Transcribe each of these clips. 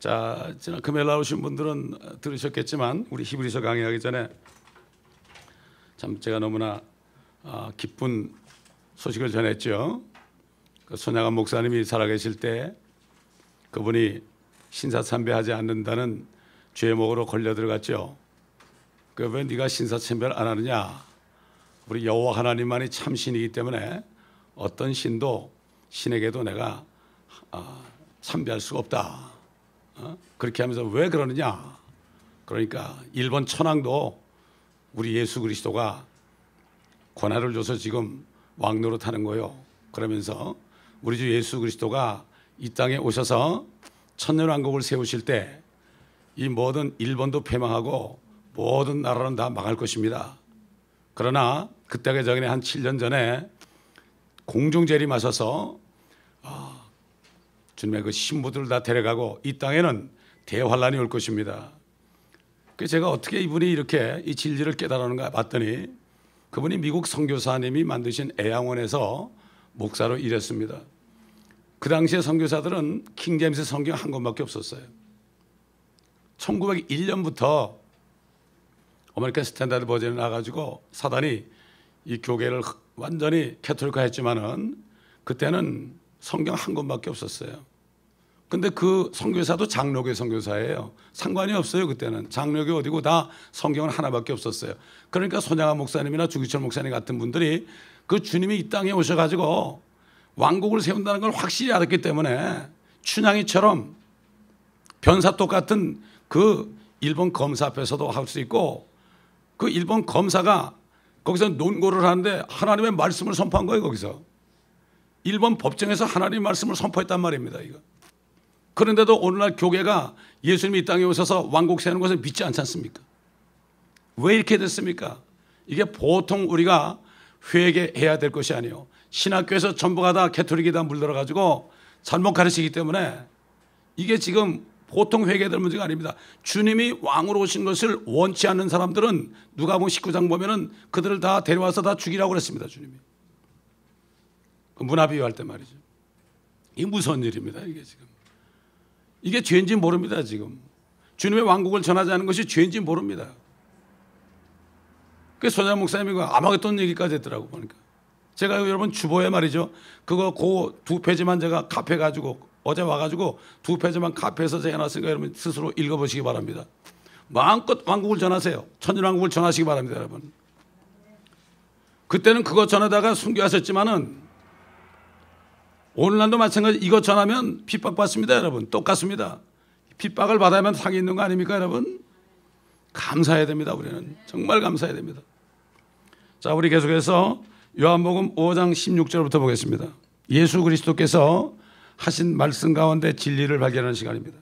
자, 지난 금요일 나오신 분들은 들으셨겠지만 우리 히브리서 강의하기 전에 참 제가 너무나 기쁜 소식을 전했죠. 그 손양한 목사님이 살아계실 때 그분이 신사참배하지 않는다는 죄목으로 걸려 들어갔죠. 그 왜 네가 신사참배를 안 하느냐? 우리 여호와 하나님만이 참 신이기 때문에 어떤 신도 신에게도 내가 참배할 수가 없다. 그렇게 하면서 왜 그러느냐? 그러니까 일본 천황도 우리 예수 그리스도가 권한을 줘서 지금 왕노릇 하는 거요. 그러면서 우리 주 예수 그리스도가 이 땅에 오셔서 천년왕국을 세우실 때 이 모든 일본도 패망하고 모든 나라는 다 망할 것입니다. 그러나 그때가 전에 한 7년 전에 공중 재림하셔서 주님의 그 신부들을 다 데려가고 이 땅에는 대환란이 올 것입니다. 그래서 제가 어떻게 이분이 이렇게 이 진리를 깨달았는가 봤더니 그분이 미국 선교사님이 만드신 애양원에서 목사로 일했습니다. 그 당시에 선교사들은 킹제임스 성경 한 권밖에 없었어요. 1901년부터 아메리칸 스탠다드 버전이 나가지고 사단이 이 교계를 완전히 캐톨릭화했지만은 그때는 성경 한 권밖에 없었어요. 근데 그 선교사도 장로교 선교사예요. 상관이 없어요. 그때는 장로교 어디고 다 성경은 하나밖에 없었어요. 그러니까 손양한 목사님이나 주기철 목사님 같은 분들이 그 주님이 이 땅에 오셔가지고 왕국을 세운다는 걸 확실히 알았기 때문에 춘향이처럼 변사 똑같은 그 일본 검사 앞에서도 할 수 있고 그 일본 검사가 거기서 논고를 하는데 하나님의 말씀을 선포한 거예요. 거기서 일본 법정에서 하나님의 말씀을 선포했단 말입니다. 이거. 그런데도 오늘날 교계가 예수님이 이 땅에 오셔서 왕국 세우는 것을 믿지 않지 않습니까? 왜 이렇게 됐습니까? 이게 보통 우리가 회개해야 될 것이 아니에요. 신학교에서 전부가 다 캐톨릭에다 물들어가지고 잘못 가르치기 때문에 이게 지금 보통 회개될 문제가 아닙니다. 주님이 왕으로 오신 것을 원치 않는 사람들은 누가복음 19장 보면은 그들을 다 데려와서 다 죽이라고 그랬습니다. 주님이. 문화 비유할 때 말이죠. 이게 무서운 일입니다. 이게 지금. 이게 죄인지 모릅니다. 지금. 주님의 왕국을 전하지 않은 것이 죄인지 모릅니다. 그래서 손양 목사님이 아마겟돈 얘기까지 했더라고 보니까. 제가 여러분 주보에 말이죠. 그거 그 두 페이지만 제가 카페가지고 어제 와가지고 두 페이지만 카페에서 제가 해놨으니까 여러분 스스로 읽어보시기 바랍니다. 마음껏 왕국을 전하세요. 천년왕국을 전하시기 바랍니다. 여러분. 그때는 그것 전하다가 순교하셨지만은 오늘날도 마찬가지 이것 전하면 핍박받습니다. 여러분. 똑같습니다. 핍박을 받아야만 상이 있는 거 아닙니까 여러분? 감사해야 됩니다. 우리는. 정말 감사해야 됩니다. 자, 우리 계속해서 요한복음 5장 16절부터 보겠습니다. 예수 그리스도께서 하신 말씀 가운데 진리를 발견하는 시간입니다.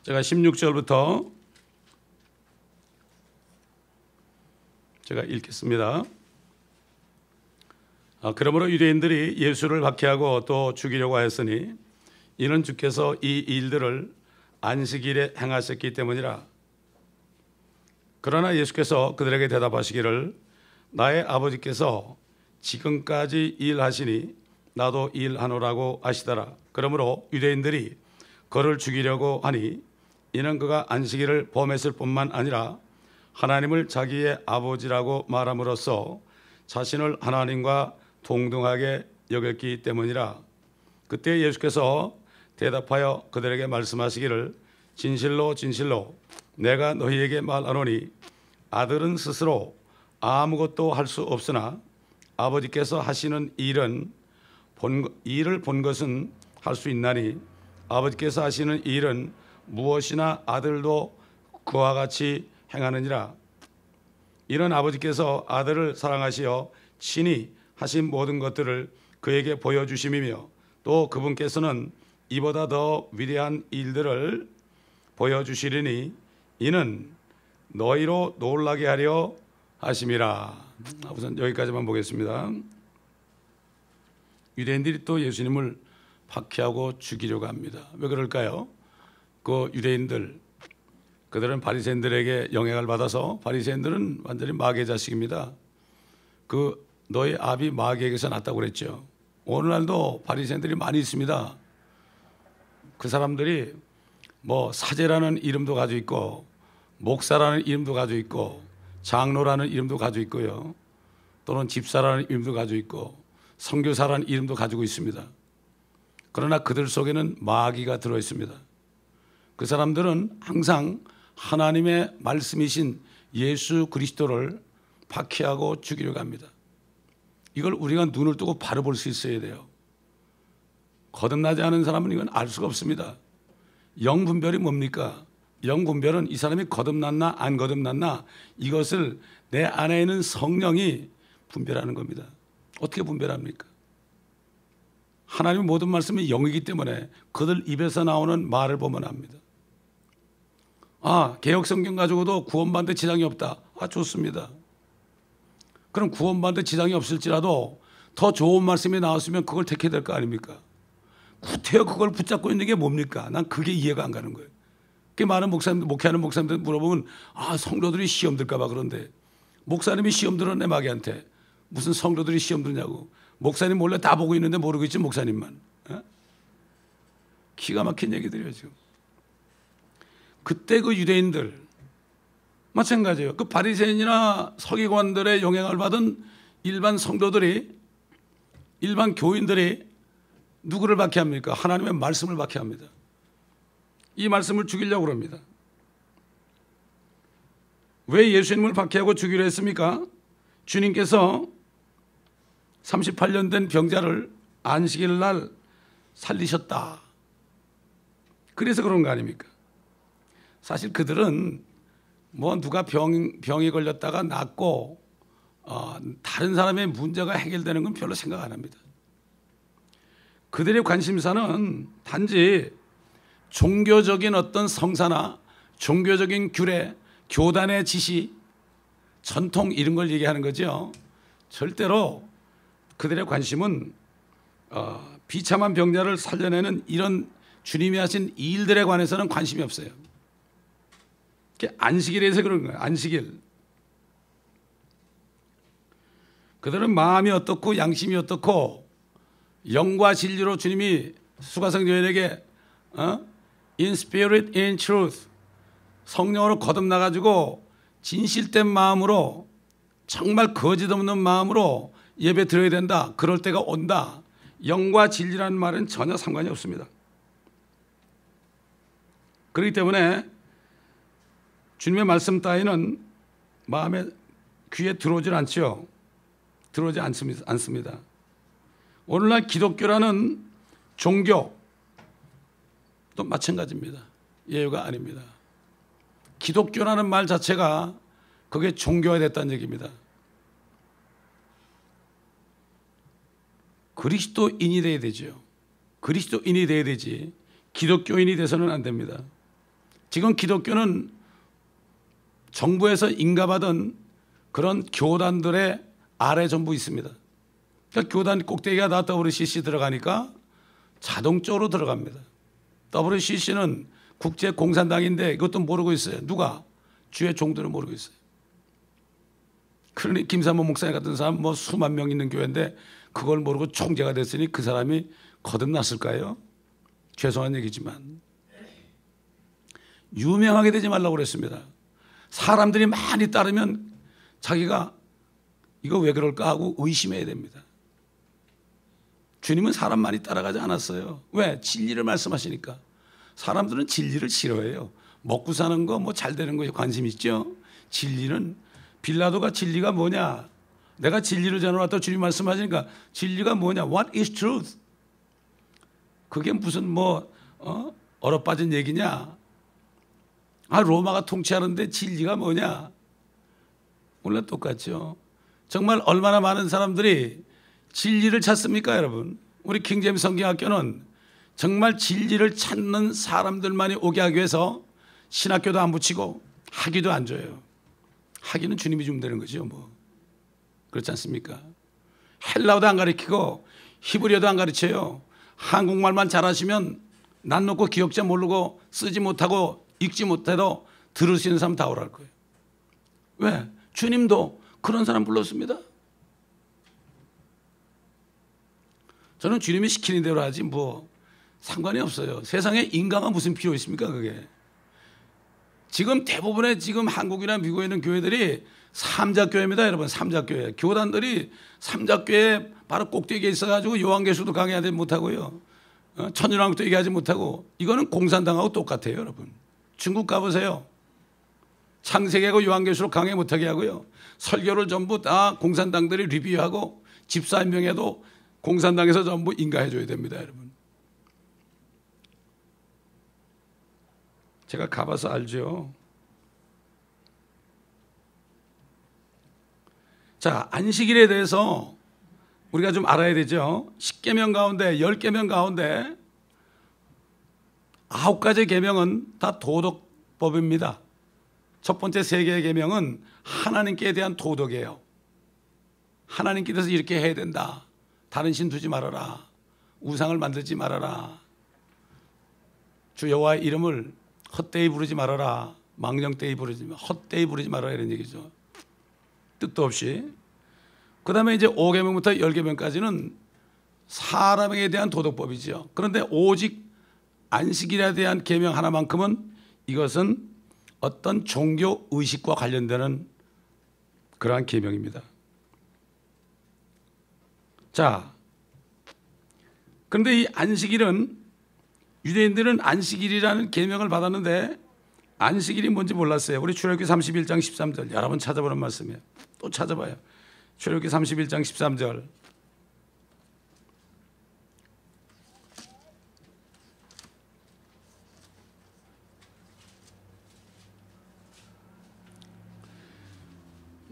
제가 16절부터 제가 읽겠습니다. 그러므로 유대인들이 예수를 박해하고 또 죽이려고 하였으니 이는 주께서 이 일들을 안식일에 행하셨기 때문이라. 그러나 예수께서 그들에게 대답하시기를 나의 아버지께서 지금까지 일하시니 나도 일하노라고 하시더라. 그러므로 유대인들이 그를 죽이려고 하니 이는 그가 안식일을 범했을 뿐만 아니라 하나님을 자기의 아버지라고 말함으로써 자신을 하나님과 동등하게 여겼기 때문이라. 그때 예수께서 대답하여 그들에게 말씀하시기를 진실로 진실로 내가 너희에게 말하노니 아들은 스스로 아무것도 할 수 없으나 아버지께서 하시는 일을 본 것은 할 수 있나니 아버지께서 하시는 일은 무엇이나 아들도 그와 같이 행하느니라. 이런 아버지께서 아들을 사랑하시어 친히 하신 모든 것들을 그에게 보여주심이며 또 그분께서는 이보다 더 위대한 일들을 보여주시리니 이는 너희로 놀라게 하려 하심이라. 우선 여기까지만 보겠습니다. 유대인들이 또 예수님을 박해하고 죽이려고 합니다. 왜 그럴까요? 그 유대인들 그들은 바리새인들에게 영향을 받아서 바리새인들은 완전히 마귀의 자식입니다. 그 너희 아비 마귀에게서 났다고 그랬죠. 오늘날도 바리새인들이 많이 있습니다. 그 사람들이 뭐 사제라는 이름도 가지고 있고 목사라는 이름도 가지고 있고 장로라는 이름도 가지고 있고요. 또는 집사라는 이름도 가지고 있고 선교사라는 이름도 가지고 있습니다. 그러나 그들 속에는 마귀가 들어 있습니다. 그 사람들은 항상 하나님의 말씀이신 예수 그리스도를 박해하고 죽이려고 합니다. 이걸 우리가 눈을 뜨고 바로 볼 수 있어야 돼요. 거듭나지 않은 사람은 이건 알 수가 없습니다. 영분별이 뭡니까? 영분별은 이 사람이 거듭났나 안 거듭났나 이것을 내 안에 있는 성령이 분별하는 겁니다. 어떻게 분별합니까? 하나님의 모든 말씀이 영이기 때문에 그들 입에서 나오는 말을 보면 압니다. 아, 개혁성경 가지고도 구원받는 데 지장이 없다. 아, 좋습니다. 그럼 구원받는 데 지장이 없을지라도 더 좋은 말씀이 나왔으면 그걸 택해야 될 거 아닙니까? 구태여 그걸 붙잡고 있는 게 뭡니까? 난 그게 이해가 안 가는 거예요. 그 많은 목사님들, 목회하는 목사님들 물어보면 아, 성도들이 시험 들까 봐 그런데 목사님이 시험 들었네 마귀한테. 무슨 성도들이 시험 드냐고. 목사님 몰래 다 보고 있는데 모르고 있지 목사님만. 에? 기가 막힌 얘기들이에요 지금. 그때 그 유대인들 마찬가지예요. 그 바리새인이나 서기관들의 영향을 받은 일반 성도들이 일반 교인들이 누구를 박해합니까? 하나님의 말씀을 박해합니다. 이 말씀을 죽이려고 합니다. 왜 예수님을 박해하고 죽이려 했습니까? 주님께서 38년 된 병자를 안식일 날 살리셨다. 그래서 그런 거 아닙니까? 사실 그들은 뭐 누가 병이 걸렸다가 낫고 다른 사람의 문제가 해결되는 건 별로 생각 안 합니다. 그들의 관심사는 단지 종교적인 어떤 성사나 종교적인 규례, 교단의 지시, 전통 이런 걸 얘기하는 거죠. 절대로 그들의 관심은 비참한 병자를 살려내는 이런 주님이 하신 일들에 관해서는 관심이 없어요. 안식일에서 그런 거예요. 안식일. 그들은 마음이 어떻고 양심이 어떻고 영과 진리로 주님이 수가성 여인에게 in spirit, in truth 성령으로 거듭나가지고 진실된 마음으로 정말 거짓 없는 마음으로 예배 드려야 된다. 그럴 때가 온다. 영과 진리라는 말은 전혀 상관이 없습니다. 그렇기 때문에 주님의 말씀 따위는 마음에 귀에 들어오질 않죠. 들어오지 않습니다. 오늘날 기독교라는 종교 또 마찬가지입니다. 예외가 아닙니다. 기독교라는 말 자체가 그게 종교가 됐다는 얘기입니다. 그리스도인이 돼야 되죠. 그리스도인이 돼야 되지 기독교인이 돼서는 안 됩니다. 지금 기독교는 정부에서 인가받은 그런 교단들의 아래 전부 있습니다. 그러니까 교단 꼭대기가 다 WCC 들어가니까 자동적으로 들어갑니다. WCC는 국제공산당인데 이것도 모르고 있어요. 누가? 주의 종들은 모르고 있어요. 그러니 김삼모 목사님 같은 사람 뭐 수만 명 있는 교회인데 그걸 모르고 총재가 됐으니 그 사람이 거듭났을까요? 죄송한 얘기지만 유명하게 되지 말라고 그랬습니다. 사람들이 많이 따르면 자기가 이거 왜 그럴까 하고 의심해야 됩니다. 주님은 사람 많이 따라가지 않았어요. 왜? 진리를 말씀하시니까. 사람들은 진리를 싫어해요. 먹고 사는 거 뭐 잘 되는 거에 관심 있죠. 진리는 빌라도가 진리가 뭐냐? 내가 진리를 전해왔다 주님 말씀하시니까 진리가 뭐냐? What is truth? 그게 무슨 뭐 얼어빠진 얘기냐? 아, 로마가 통치하는데 진리가 뭐냐? 물론 똑같죠. 정말 얼마나 많은 사람들이 진리를 찾습니까, 여러분? 우리 킹제임스 성경학교는 정말 진리를 찾는 사람들만이 오게 하기 위해서 신학교도 안 붙이고 학위도 안 줘요. 학위는 주님이 주면 되는 거죠, 뭐. 그렇지 않습니까? 헬라어도 안 가르치고 히브리어도 안 가르쳐요. 한국말만 잘하시면 난 놓고 기억자 모르고 쓰지 못하고 읽지 못해도 들을 수 있는 사람 다 오랄 거예요. 왜? 주님도 그런 사람 불렀습니다. 저는 주님이 시키는 대로 하지 뭐 상관이 없어요. 세상에 인가가 무슨 필요 있습니까 그게. 지금 대부분의 지금 한국이나 미국에 있는 교회들이 삼자교회입니다 여러분. 삼자교회. 교단들이 삼자교회 바로 꼭대기에 있어가지고 요한계시록도 강의하지 못하고요. 천연왕국도 얘기하지 못하고 이거는 공산당하고 똑같아요 여러분. 중국 가보세요. 창세기하고 요한계시록 강의 못하게 하고요. 설교를 전부 다 공산당들이 리뷰하고 집사 한 명에도 공산당에서 전부 인가해줘야 됩니다 여러분. 제가 가봐서 알죠. 자, 안식일에 대해서 우리가 좀 알아야 되죠. 10계명 가운데 10계명 가운데 9가지 계명은 다 도덕법입니다. 첫 번째 3개의 계명은 하나님께 대한 도덕이에요. 하나님께 대해서 이렇게 해야 된다. 다른 신 두지 말아라. 우상을 만들지 말아라. 주 여호와의 이름을 헛되이 부르지 말아라. 망령되이 부르지 말아라. 헛되이 부르지 말아라 이런 얘기죠. 뜻도 없이. 그 다음에 이제 5계명부터 10계명까지는 사람에 대한 도덕법이죠. 그런데 오직 안식일에 대한 계명 하나만큼은 이것은 어떤 종교 의식과 관련되는 그러한 계명입니다. 자, 그런데 이 안식일은 유대인들은 안식일이라는 계명을 받았는데 안식일이 뭔지 몰랐어요. 우리 출애굽기 31장 13절 여러분 찾아보는 말씀이에요. 또 찾아봐요. 출애굽기 31장 13절.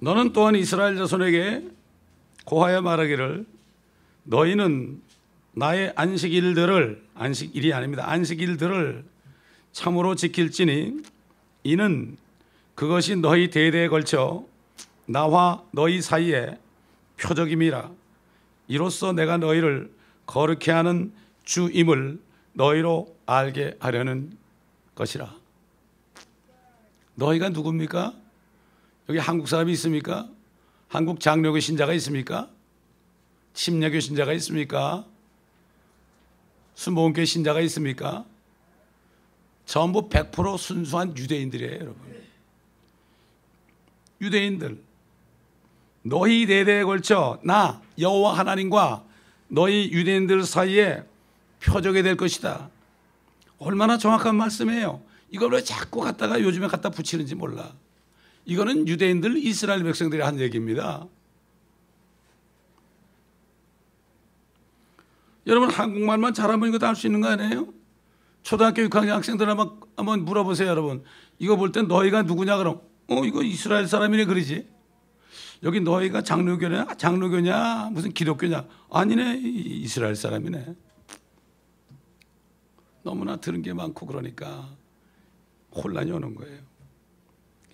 너는 또한 이스라엘 자손에게 고하여 말하기를 너희는 나의 안식일들을 안식일이 아닙니다. 안식일들을 참으로 지킬지니 이는 그것이 너희 대대에 걸쳐 나와 너희 사이에 표적임이라. 이로써 내가 너희를 거룩해 하는 주임을 너희로 알게 하려는 것이라. 너희가 누굽니까? 여기 한국 사람이 있습니까? 한국 장로교 신자가 있습니까? 침례교 신자가 있습니까? 순복음교회 신자가 있습니까? 전부 100% 순수한 유대인들이에요 여러분. 유대인들. 너희 대대에 걸쳐 나 여호와 하나님과 너희 유대인들 사이에 표적이 될 것이다. 얼마나 정확한 말씀이에요. 이걸 왜 자꾸 갖다가 요즘에 갖다 붙이는지 몰라. 이거는 유대인들 이스라엘 백성들이 한 얘기입니다. 여러분 한국말만 잘하면 이거 다 할 수 있는 거 아니에요? 초등학교 6학년 학생들 한번 물어보세요 여러분. 이거 볼 땐 너희가 누구냐 그럼 이거 이스라엘 사람이네 그러지. 여기 너희가 장로교냐 무슨 기독교냐 아니네 이스라엘 사람이네. 너무나 들은 게 많고 그러니까 혼란이 오는 거예요.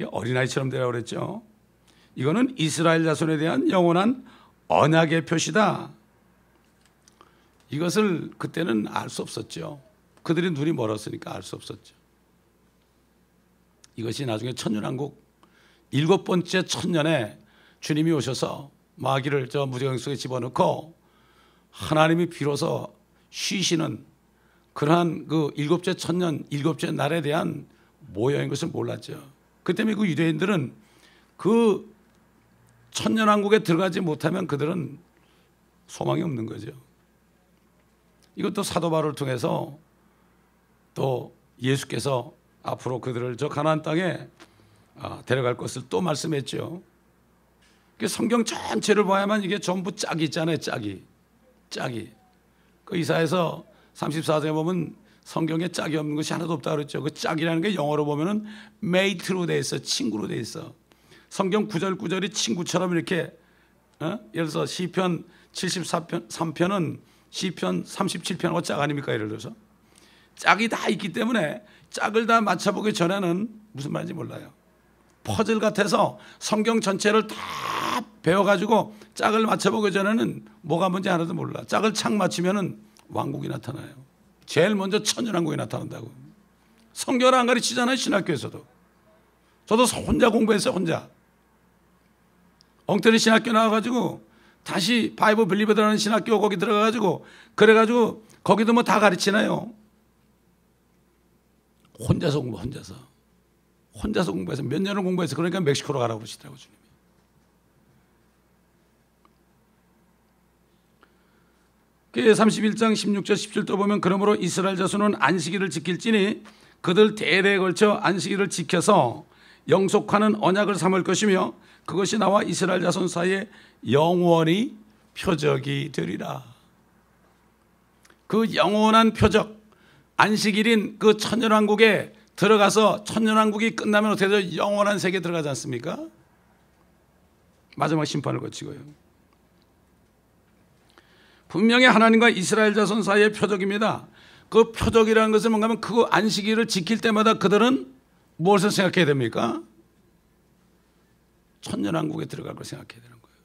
어린아이처럼 되라고 그랬죠. 이거는 이스라엘 자손에 대한 영원한 언약의 표시다. 이것을 그때는 알 수 없었죠. 그들이 눈이 멀었으니까 알 수 없었죠. 이것이 나중에 천년왕국 7번째 천년에 주님이 오셔서 마귀를 저 무저갱 속에 집어넣고 하나님이 비로소 쉬시는 그러한 그 7째 천년 7째 날에 대한 모형인 것을 몰랐죠. 그 때문에 그 유대인들은 그 천년왕국에 들어가지 못하면 그들은 소망이 없는 거죠. 이것도 사도 바울을 통해서 또 예수께서 앞으로 그들을 저 가나안 땅에 데려갈 것을 또 말씀했죠. 성경 전체를 봐야만 이게 전부 짝이 있잖아요. 짝이. 그 이사야서 34장에 보면 성경에 짝이 없는 것이 하나도 없다 그랬죠. 그 짝이라는 게 영어로 보면은 mate로 돼 있어. 친구로 돼 있어. 성경 구절구절이 친구처럼 이렇게 예를 들어서 시편 73편은 시편 37편하고 짝 아닙니까? 예를 들어서 짝이 다 있기 때문에 짝을 다 맞춰보기 전에는 무슨 말인지 몰라요. 퍼즐 같아서 성경 전체를 다 배워가지고 짝을 맞춰보기 전에는 뭐가 뭔지 하나도 몰라. 짝을 착 맞추면은 왕국이 나타나요. 제일 먼저 천년왕국이 나타난다고. 성경을 안 가르치잖아요. 신학교에서도. 저도 혼자 공부했어요. 혼자. 엉터리 신학교 나와가지고 다시 바이블 빌리버드라는 신학교 거기 들어가가지고 그래가지고 거기도 뭐 다 가르치나요? 혼자서 공부해서 몇 년을 공부해서 그러니까 멕시코로 가라고 그러시더라고요. 주님이. 그 31장 16절 17절 보면 그러므로 이스라엘 자손은 안식일을 지킬지니 그들 대대에 걸쳐 안식일을 지켜서 영속하는 언약을 삼을 것이며 그것이 나와 이스라엘 자손 사이에 영원히 표적이 되리라. 그 영원한 표적, 안식일인 그 천년왕국에 들어가서 천년왕국이 끝나면 어떻게 돼요? 영원한 세계에 들어가지 않습니까? 마지막 심판을 거치고요. 분명히 하나님과 이스라엘 자손 사이의 표적입니다. 그 표적이라는 것은 뭔가 하면 그 안식일을 지킬 때마다 그들은 무엇을 생각해야 됩니까? 천년왕국에 들어갈 걸 생각해야 되는 거예요.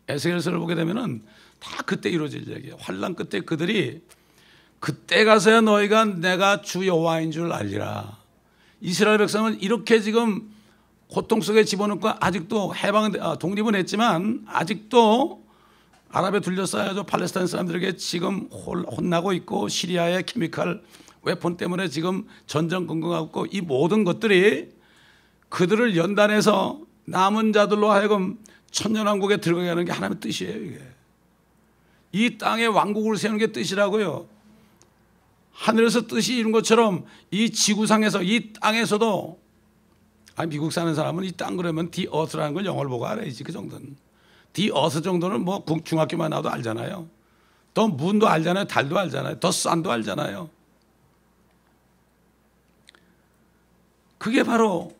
에스겔서를 보게 되면은 다 그때 이루어질 얘기예요. 환난 끝에 그들이 그때 가서야 너희가 내가 주 여호와인 줄 알리라. 이스라엘 백성은 이렇게 지금 고통 속에 집어넣고 아직도 독립은 했지만 아직도 아랍에 둘러싸여서 팔레스타인 사람들에게 지금 혼나고 있고 시리아의 케미칼 웨폰 때문에 지금 전전 긍긍하고 이 모든 것들이 그들을 연단해서 남은 자들로 하여금 천년왕국에 들어가게 하는 게 하나님의 뜻이에요. 이게. 이 땅에 왕국을 세우는 게 뜻이라고요. 하늘에서 뜻이 이룬 것처럼 이 지구상에서 이 땅에서도 미국 사는 사람은 이 땅 그러면 디 어스라는 걸 영어를 보고 알아야지. 그 정도는 디 어스 정도는 뭐 중학교만 나와도 알잖아요. 더 문도 알잖아요. 달도 알잖아요. 더 산도 알잖아요. 그게 바로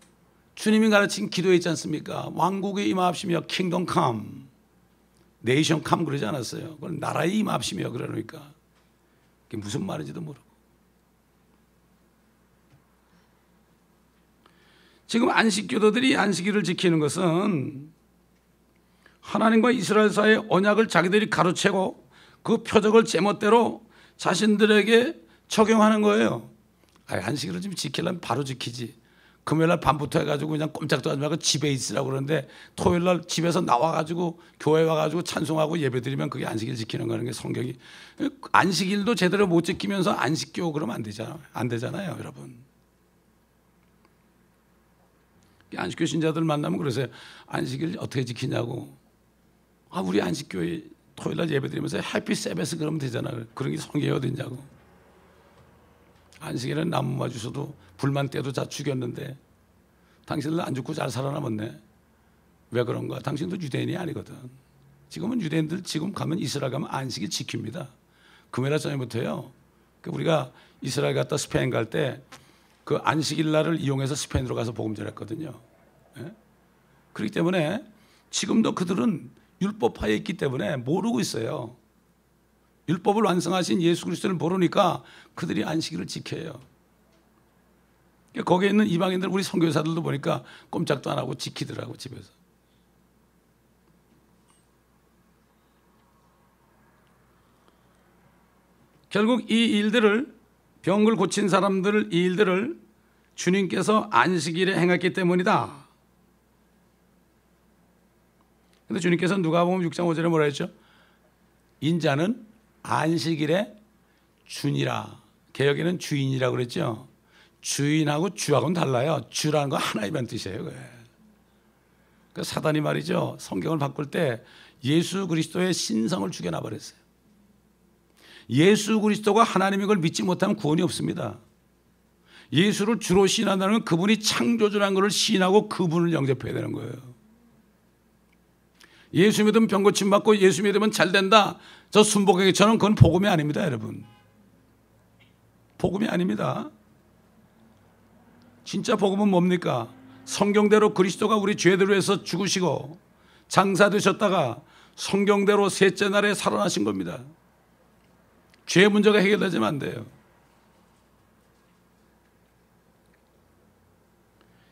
주님이 가르친 기도에 있지 않습니까? 왕국의 임하옵시며 킹덤 컴, 네이션 컴 그러지 않았어요. 그건 나라의 임하옵시며 그러니까 그게 무슨 말인지도 모르고. 지금 안식교도들이 안식일을 지키는 것은 하나님과 이스라엘 사이의 언약을 자기들이 가로채고 그 표적을 제멋대로 자신들에게 적용하는 거예요. 안식일을 좀 지키려면 바로 지키지. 금요일날 밤부터 해가지고 그냥 꼼짝도 하지 말고 집에 있으라고 그러는데 토요일날 집에서 나와가지고 교회 와가지고 찬송하고 예배드리면 그게 안식일 지키는 거라는 게 성경이. 안식일도 제대로 못 지키면서 안식교 그러면 안 되잖아요, 여러분. 안식교 신자들 만나면 그러세요. 안식일 어떻게 지키냐고. 우리 안식교회 토요일날 예배드리면서 해피 세베스 그러면 되잖아요. 그런 게 성경에 어디 있냐고. 안식일은 나무만 주셔도 불만 때도 다 죽였는데 당신들 안 죽고 잘 살아남았네. 왜 그런가? 당신도 유대인이 아니거든. 지금은 유대인들 지금 가면 이스라엘 가면 안식일 지킵니다. 금요일 저녁부터요. 우리가 이스라엘 갔다 스페인 갈 때 그 안식일 날을 이용해서 스페인으로 가서 복음 전했거든요. 예? 그렇기 때문에 지금도 그들은 율법하에 있기 때문에 모르고 있어요. 율법을 완성하신 예수 그리스도를 모르니까 그들이 안식일을 지켜요. 거기에 있는 이방인들 우리 선교사들도 보니까 꼼짝도 안 하고 지키더라고 집에서. 결국 이 일들을 병을 고친 사람들 이 일들을 주님께서 안식일에 행했기 때문이다. 그런데 주님께서 누가복음 6장 5절에 뭐라 했죠? 인자는 안식일의 주니라. 개역에는 주인이라고 그랬죠. 주인하고 주하고는 달라요. 주라는 건 하나님의 뜻이에요. 그 사단이 말이죠. 성경을 바꿀 때 예수 그리스도의 신성을 죽여놔 버렸어요. 예수 그리스도가 하나님인 걸 믿지 못하면 구원이 없습니다. 예수를 주로 시인한다는 건 그분이 창조주라는 것을 시인하고 그분을 영접해야 되는 거예요. 예수 믿으면 병 고침 받고 예수 믿으면 잘 된다. 저 순복에게처럼 그건 복음이 아닙니다, 여러분. 복음이 아닙니다. 진짜 복음은 뭡니까? 성경대로 그리스도가 우리 죄들을 위해서 죽으시고 장사되셨다가 성경대로 셋째 날에 살아나신 겁니다. 죄 문제가 해결되지면 안 돼요.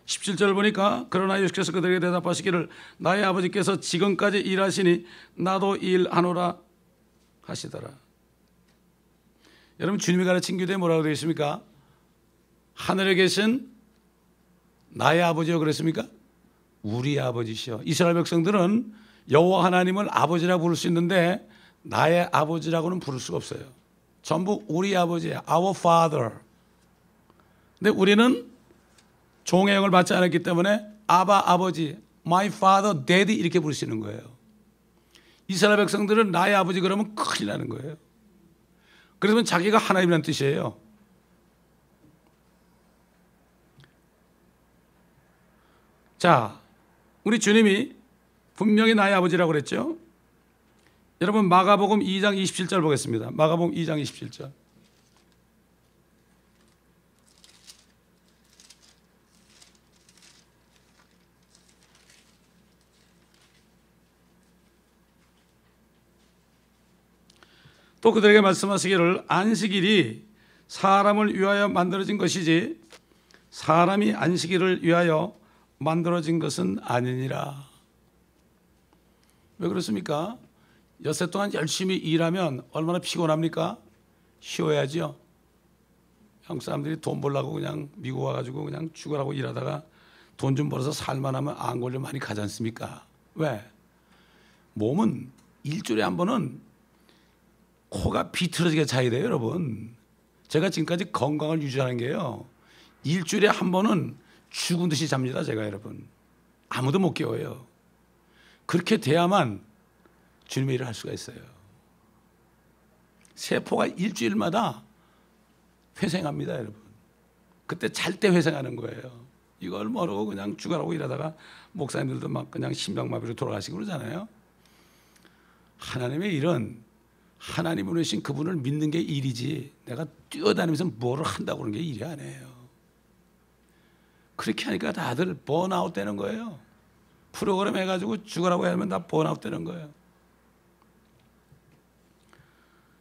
17절 보니까 그러나 예수께서 그들에게 대답하시기를 나의 아버지께서 지금까지 일하시니 나도 일하노라 하시더라. 여러분 주님이 가르친 교대에 뭐라고 되어 있습니까? 하늘에 계신 나의 아버지요 그랬습니까? 우리 아버지시여. 이스라엘 백성들은 여호와 하나님을 아버지라고 부를 수 있는데 나의 아버지라고는 부를 수가 없어요. 전부 우리 아버지예요. Our Father. 근데 우리는 종의 영을 받지 않았기 때문에 아바 아버지, My Father, Daddy 이렇게 부를 수 있는 거예요. 이스라엘 백성들은 나의 아버지 그러면 큰일 나는 거예요. 그러면 자기가 하나님이라는 뜻이에요. 자, 우리 주님이 분명히 나의 아버지라고 그랬죠. 여러분 마가복음 2장 27절 보겠습니다. 마가복음 2장 27절. 또 그들에게 말씀하시기를 안식일이 사람을 위하여 만들어진 것이지 사람이 안식일을 위하여 만들어진 것은 아니니라. 왜 그렇습니까? 엿새 동안 열심히 일하면 얼마나 피곤합니까? 쉬어야죠. 한국 사람들이 돈 벌려고 그냥 미국 와가지고 그냥 죽으라고 일하다가 돈 좀 벌어서 살만하면 안 걸려 많이 가지 않습니까? 왜? 몸은 일주일에 한 번은 코가 비틀어지게 자야 돼요, 여러분. 제가 지금까지 건강을 유지하는 게요. 일주일에 한 번은 죽은 듯이 잡니다, 제가 여러분. 아무도 못 깨워요. 그렇게 돼야만 주님의 일을 할 수가 있어요. 세포가 일주일마다 회생합니다, 여러분. 그때 잘 때 회생하는 거예요. 이걸 모르고 그냥 죽으라고 일하다가 목사님들도 막 그냥 심장마비로 돌아가시고 그러잖아요. 하나님의 일은 하나님으로 오신 그분을 믿는 게 일이지 내가 뛰어다니면서 뭐를 한다고 그러는 게 일이 아니에요. 그렇게 하니까 다들 번아웃 되는 거예요. 프로그램 해가지고 죽으라고 하면 다 번아웃 되는 거예요.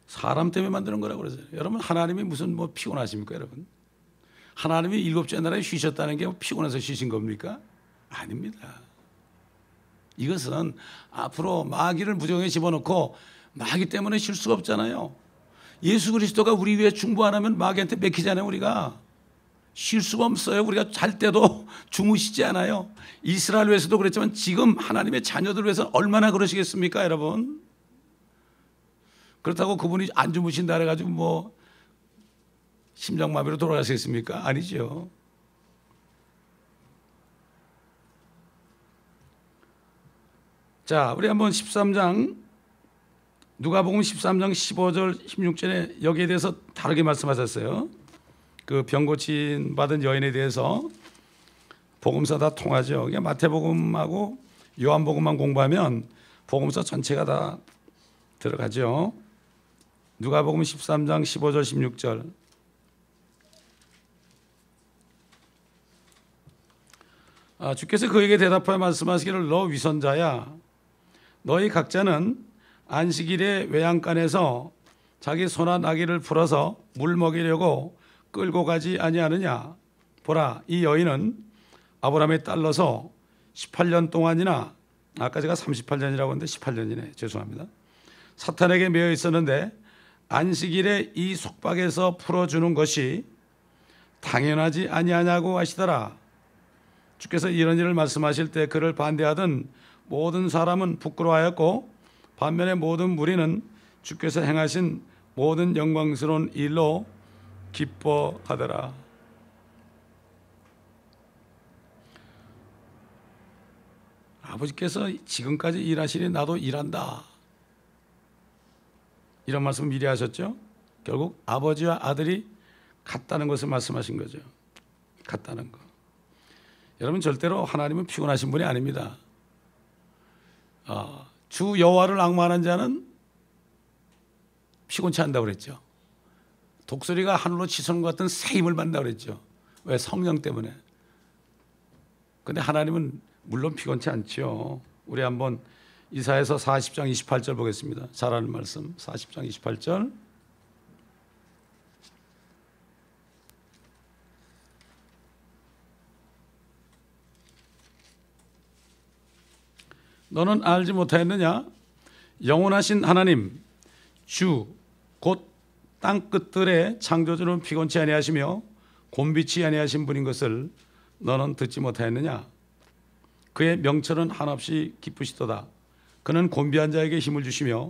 사람 때문에 만드는 거라고 그러죠. 여러분 하나님이 무슨 뭐 피곤하십니까 여러분? 하나님이 7주째 날에 쉬셨다는 게 피곤해서 쉬신 겁니까? 아닙니다. 이것은 앞으로 마귀를 무정에 집어넣고 마귀 때문에 쉴 수가 없잖아요. 예수 그리스도가 우리 위해 중보 안 하면 마귀한테 맥히잖아요. 우리가 쉴 수가 없어요. 우리가 잘 때도 주무시지 않아요. 이스라엘 위해서도 그랬지만 지금 하나님의 자녀들 위해서 얼마나 그러시겠습니까 여러분? 그렇다고 그분이 안 주무신다 해가지고 뭐 심장마비로 돌아가시겠습니까? 아니죠. 자, 우리 한번 13장 누가복음 13장 15절 16절에 여기에 대해서 다르게 말씀하셨어요. 그 병 고침 받은 여인에 대해서 복음서 다 통하죠. 그러니까 마태복음하고 요한복음만 공부하면 복음서 전체가 다 들어가죠. 누가복음 13장 15절 16절. 주께서 그에게 대답하여 말씀하시기를 너 위선자야 너희 각자는 안식일에 외양간에서 자기 소나 나귀를 풀어서 물 먹이려고 끌고 가지 아니하느냐. 보라 이 여인은 아브라함의 딸로서 18년 동안이나 아까 제가 38년이라고 했는데 18년이네 죄송합니다. 사탄에게 매여 있었는데 안식일에 이 속박에서 풀어주는 것이 당연하지 아니하냐고 하시더라. 주께서 이런 일을 말씀하실 때 그를 반대하던 모든 사람은 부끄러워하였고 반면에 모든 무리는 주께서 행하신 모든 영광스러운 일로 기뻐하더라. 아버지께서 지금까지 일하시니 나도 일한다. 이런 말씀 미리 하셨죠. 결국 아버지와 아들이 같다는 것을 말씀하신 거죠. 같다는 거. 여러분 절대로 하나님은 피곤하신 분이 아닙니다. 주 여호와를 앙망하는 자는 피곤치 않다고 그랬죠. 독수리가 하늘로 치솟는 것 같은 새 힘을 받는다고 그랬죠. 왜? 성령 때문에. 그런데 하나님은 물론 피곤치 않죠. 우리 한번 이사야서 40장 28절 보겠습니다. 잘 아는 말씀 40장 28절. 너는 알지 못하였느냐? 영원하신 하나님 주 곧 땅끝들의 창조주는 피곤치 아니하시며 곤비치 아니하신 분인 것을 너는 듣지 못하였느냐? 그의 명철은 한없이 기쁘시도다. 그는 곤비한 자에게 힘을 주시며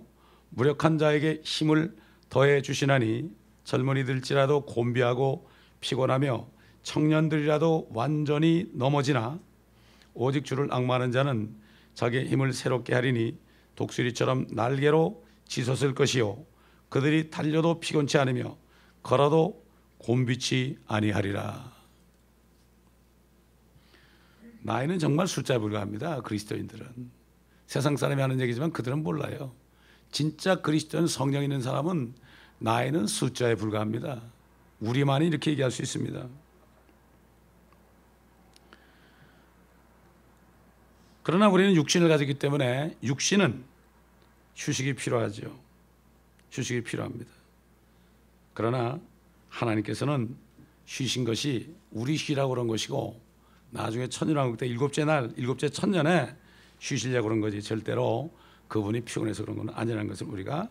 무력한 자에게 힘을 더해 주시나니 젊은이들일지라도 곤비하고 피곤하며 청년들이라도 완전히 넘어지나 오직 주를 앙망하는 자는 자기의 힘을 새롭게 하리니 독수리처럼 날개로 치솟을 것이요 그들이 달려도 피곤치 않으며 걸어도 곤비치 아니하리라. 나이는 정말 숫자에 불과합니다. 그리스도인들은 세상 사람이 하는 얘기지만 그들은 몰라요. 진짜 그리스도인 성령 있는 사람은 나이는 숫자에 불과합니다. 우리만이 이렇게 얘기할 수 있습니다. 그러나 우리는 육신을 가지기 때문에 육신은 휴식이 필요하죠. 휴식이 필요합니다. 그러나 하나님께서는 쉬신 것이 우리 쉬라고 그런 것이고 나중에 천년왕국 때 일곱째 날, 일곱째 천년에 쉬시려고 그런 거지 절대로 그분이 피곤해서 그런 건 아니라는 것을 우리가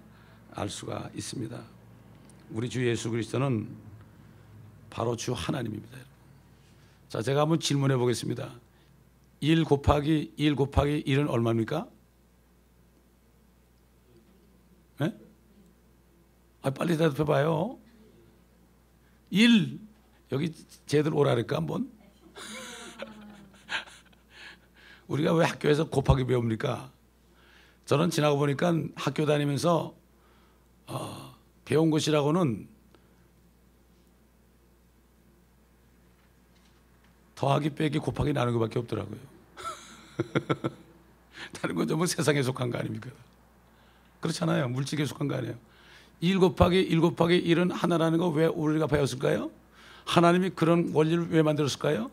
알 수가 있습니다. 우리 주 예수 그리스도는 바로 주 하나님입니다. 자, 제가 한번 질문해 보겠습니다. 1 곱하기 1은 얼마입니까? 네? 빨리 대답해 봐요. 1 여기 제대로 오라 그럴까 한번? 우리가 왜 학교에서 곱하기 배웁니까? 저는 지나고 보니까 학교 다니면서 배운 것이라고는 더하기 빼기 곱하기 나누는 것밖에 없더라고요. 다른 건 전부 세상에 속한 거 아닙니까? 그렇잖아요. 물질에 속한 거 아니에요. 1 곱하기 1은 하나라는 거 왜 우리가 배웠을까요? 하나님이 그런 원리를 왜 만들었을까요?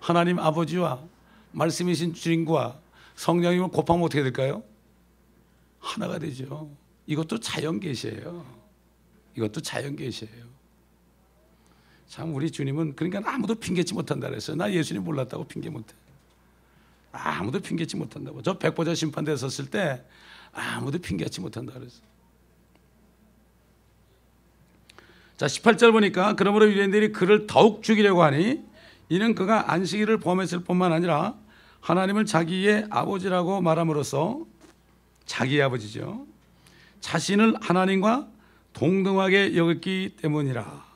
하나님 아버지와 말씀이신 주님과 성령님을 곱하면 어떻게 될까요? 하나가 되죠. 이것도 자연계시예요. 이것도 자연계시예요. 참 우리 주님은 그러니까 아무도 핑계치 못한다 그랬어요. 나 예수님 몰랐다고 핑계 못해. 아무도 핑계치 못한다고. 저 백보자 심판대에 섰을 때 아무도 핑계치 못한다 그랬어요. 자, 18절 보니까 그러므로 유대인들이 그를 더욱 죽이려고 하니 이는 그가 안식일을 범했을 뿐만 아니라 하나님을 자기의 아버지라고 말함으로써 자기의 아버지죠. 자신을 하나님과 동등하게 여겼기 때문이라.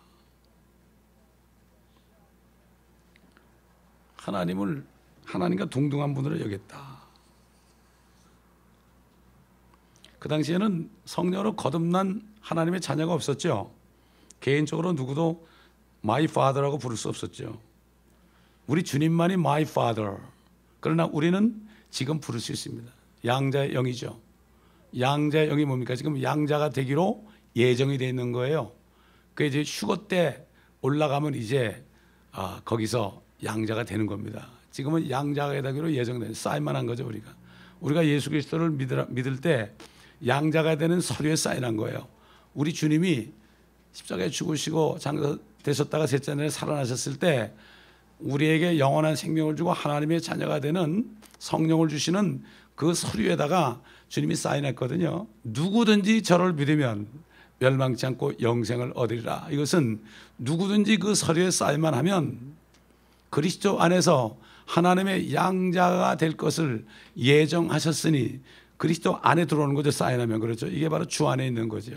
하나님과 동등한 분으로 여겼다. 그 당시에는 성녀로 거듭난 하나님의 자녀가 없었죠. 개인적으로 누구도 My Father라고 부를 수 없었죠. 우리 주님만이 My Father. 그러나 우리는 지금 부를 수 있습니다. 양자의 영이죠. 양자의 영이 뭡니까? 지금 양자가 되기로 예정이 되어 있는 거예요. 그 이제 휴거 때 올라가면 이제 거기서 양자가 되는 겁니다. 지금은 양자가 되기로 예정된 사인만 한 거죠. 우리가 예수 그리스도를 믿을 때 양자가 되는 서류에 사인한 거예요. 우리 주님이 십자가에 죽으시고 장사되셨다가 셋째 날에 살아나셨을 때 우리에게 영원한 생명을 주고 하나님의 자녀가 되는 성령을 주시는 그 서류에다가 주님이 사인했거든요. 누구든지 저를 믿으면 멸망치 않고 영생을 얻으리라. 이것은 누구든지 그 서류에 사인만 하면 그리스도 안에서 하나님의 양자가 될 것을 예정하셨으니 그리스도 안에 들어오는 거죠. 사인하면. 그렇죠. 이게 바로 주 안에 있는 거죠.